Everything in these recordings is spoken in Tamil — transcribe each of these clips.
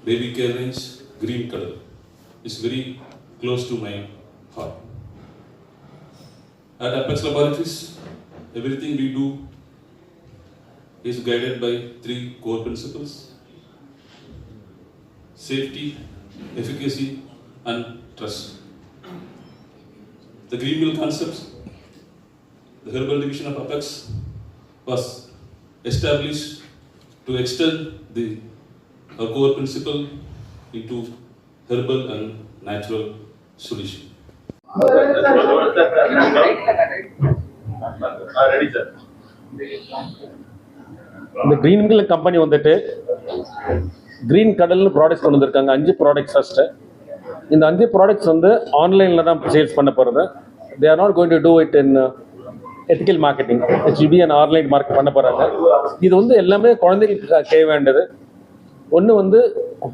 Baby care range, green color. It's very close to my heart. At Apex Laboratories, everything we do is guided by 3 core principles: safety, efficacy, and trust. The Green Mill concepts, the herbal division of Apex, was established to extend our core principle into herbal and natural solution. இந்த கிரீன் மில் கம்பெனி வந்துட்டு கிரீன் கடல்னு ப்ராடக்ட்ஸ் கொண்டு வந்திருக்காங்க. 5 ப்ராடக்ட்ஸ் ஃபஸ்ட்டு. இந்த 5 ப்ராடக்ட்ஸ் வந்து ஆன்லைனில் தான் சேல்ஸ் பண்ண போகிறது. They are not going to do it in ethical marketing. HB and online market பண்ண போகிறாங்க. இது வந்து எல்லாமே குழந்தைகளுக்கு தேவை வேண்டியது. ஒன்று வந்து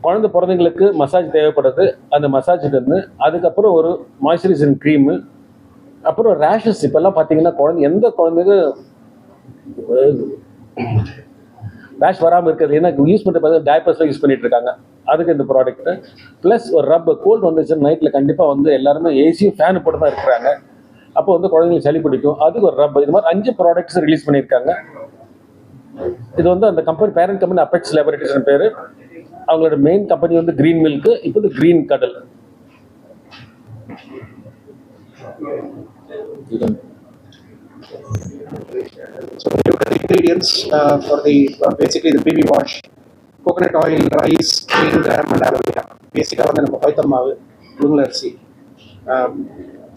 குழந்தை பிறந்தவங்களுக்கு மசாஜ் தேவைப்படுறது, அந்த மசாஜுக்கு வந்து அதுக்கப்புறம் ஒரு மாய்ஸ்சரைசிங் க்ரீமு, அப்புறம் ரேஷஸ். இப்போல்லாம் பார்த்தீங்கன்னா எந்த குழந்தைக்கு ரேஷ் வராமல் இருக்கிறது, ஏன்னா யூஸ் பண்ணுற பார்த்தா டைப்பர்ஸ்லாம் யூஸ் பண்ணிட்டு இருக்காங்க. அதுக்கு இந்த ப்ராடக்ட்டு ப்ளஸ் ஒரு ரப். கோல்டு வந்துச்சுன்னா நைட்டில் கண்டிப்பாக வந்து எல்லாருமே ஏசியும் ஃபேனு போட்டு தான் இருக்கிறாங்க. அப்போ வந்து குழந்தைங்களுக்கு சளி பிடிக்கும், அதுக்கு ஒரு ரப். இது மாதிரி 5 ப்ராடக்ட்ஸ் ரிலீஸ் பண்ணியிருக்காங்க. இது வந்து அந்த company parent company apex laboratories பேர். அவங்களோட மெயின் கம்பெனி வந்து கிரீன் மில்க்கு, இப்போ வந்து கிரீன் கடல். So you look at the ingredients for the basically the baby wash: coconut oil, rice, green gram and aloe vera. Basically வந்து நம்ம பைத்தம் மாவு, முருங்கரிசி,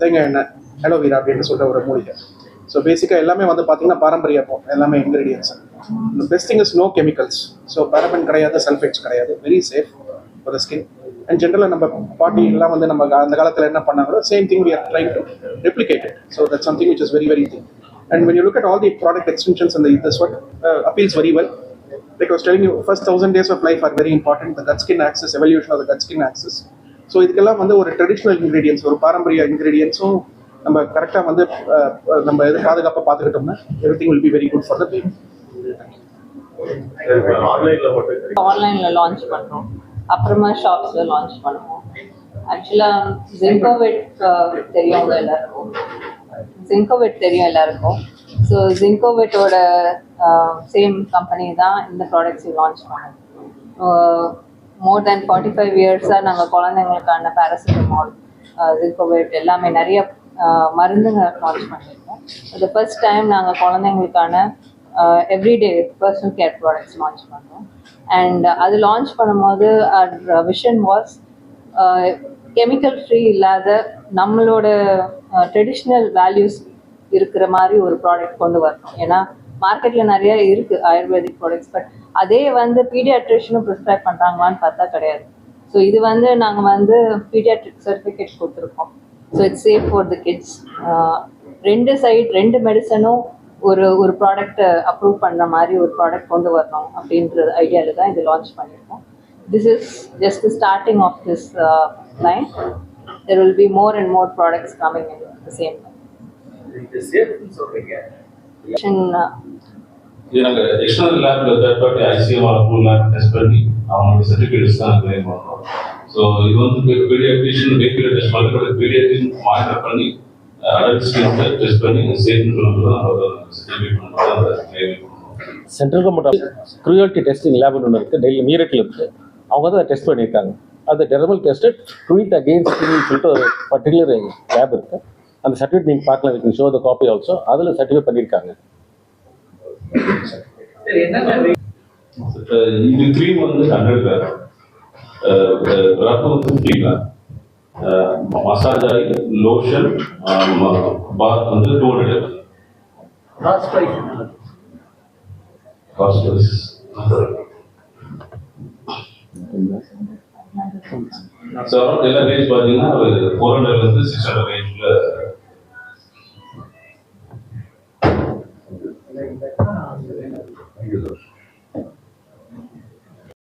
தேங்காய் எண்ணெய், aloe vera அப்படின்னு சொல்ற ஒரு மூலிகை. ஸோ பேசிக்காக எல்லாமே வந்து பார்த்தீங்கன்னா பாரம்பரியம் எல்லாமே ingredients. The best thing is no chemicals. So paraben கிடையாது, சல்ஃபேட்ஸ் கிடையாது, very safe for the skin. And ஜென்ரலாக நம்ம பாட்டி எல்லாம் வந்து நம்ம அந்த காலத்தில் என்ன பண்ணாங்களோ same thing we are trying to replicate it. So that's something which is very very thing. And when you look at all the product extensions and this one appeals very well. Like I was telling you, first 1000 days of life are very important. The gut skin axis, evolution of the gut skin axis. So இதுக்கெல்லாம் வந்து ஒரு ட்ரெடிஷ்னல் இன்க்ரீடியன்ஸ், ஒரு பாரம்பரிய இன்க்ரீடியன்ஸும் நம்ம கரெக்டாக வந்து நம்ம எது பாதுகாப்பாக பார்த்துக்கிட்டோம்னா everything will be very good for the baby. ஆன்லைனில் லான்ச் பண்ணுறோம், அப்புறமா ஷாப்ஸில் லான்ச் பண்ணுவோம். ஆக்சுவலாக ஜிங்கோவெட் தெரியும் எல்லாருக்கும். ஸோ ஜிங்கோவெட்டோட சேம் கம்பெனி தான் இந்த ப்ராடக்ட்ஸை லான்ச் பண்ணோம். மோர் தென் 45 இயர்ஸாக நாங்கள் குழந்தைங்களுக்கான பேராசிட்டமால், ஜிங்கோவெட் எல்லாமே நிறைய மருந்துங்க லான்ச் பண்ணியிருக்கோம். அது ஃபர்ஸ்ட் டைம் நாங்கள் குழந்தைங்களுக்கான everyday personal care products launch பண்ணோம். அண்ட் அது லான்ச் பண்ணும்போது our vision was chemical free இல்லாத நம்மளோட ட்ரெடிஷ்னல் வேல்யூஸ் இருக்கிற மாதிரி ஒரு ப்ராடக்ட் கொண்டு வரணும். ஏன்னா மார்க்கெட்டில் நிறைய இருக்குது ஆயுர்வேதிக் ப்ராடக்ட்ஸ், பட் அதே வந்து பீடியாட்ரிஷனும் ப்ரிஸ்கிரைப் பண்ணுறாங்களான்னு பார்த்தா கிடையாது. ஸோ இது வந்து நாங்கள் வந்து பீடியாட்ரிக் சர்டிஃபிகேட் கொடுத்துருக்கோம். So it's safe for the kids. 2 மெடிசனும் ஒரு ப்ராடக்ட்டை அப்ரூவ் பண்ணுற மாதிரி ஒரு ப்ராடக்ட் கொண்டு வரணும் அப்படின்ற ஐடியாவில் தான் இது லான்ச் பண்ணியிருக்கோம். This is just the starting of this line. There will be more and more products coming in the same line. இது நாங்கள் எக்ஸ்டர்னல் லேப்ல third party ICMR approval lab test பண்ணி அவங்களோட சர்டிஃபிகேட்ஸ் தான் கிளைம் பண்ணுறோம். ஸோ இது வந்து பீடியாட்ரிஷியன் வெஹிகுலர் டெஸ்ட் பண்ணுறது, பீடியாட்ரிஷியன் மானிட்டர் பண்ணி அடல்ட் ஸ்கின் டெஸ்ட் பண்ணி சேஃப்னு சொல்லுறது சர்டிஃபிகேட் பண்ணுறது அந்த கிளைம் பண்ணுறோம். சென்ட்ரல் கவர்மெண்ட் க்ரூயல்ட்டி டெஸ்டிங் லேப்னு ஒன்று இருக்குது, டெல்லி மீரட்டில் இருக்குது. அவங்க தான் அதை டெஸ்ட் பண்ணியிருக்காங்க. அது டெர்மல் டெஸ்டட் க்ரூயல்ட்டி அகெயின்ஸ்ட் சொல்லிட்டு ஒரு பர்டிகுலர் லேப் இருக்குது. அந்த சர்டிஃபிகேட் நீங்கள் பார்க்கலாம், with show the copy also. அதில் சர்டிஃபிகேட் பண்ணியிருக்காங்க. இது க்ரீம் வந்து 100 கிராம், ரப்பு வந்து 50 gram, massage oil, lotion, bath வந்து 200 கிராம். காஸ்ட் ஸோ எல்லாம் ரேஞ்ச் பார்த்தீங்கன்னா ஒரு 400 600 ரேஞ்ச்.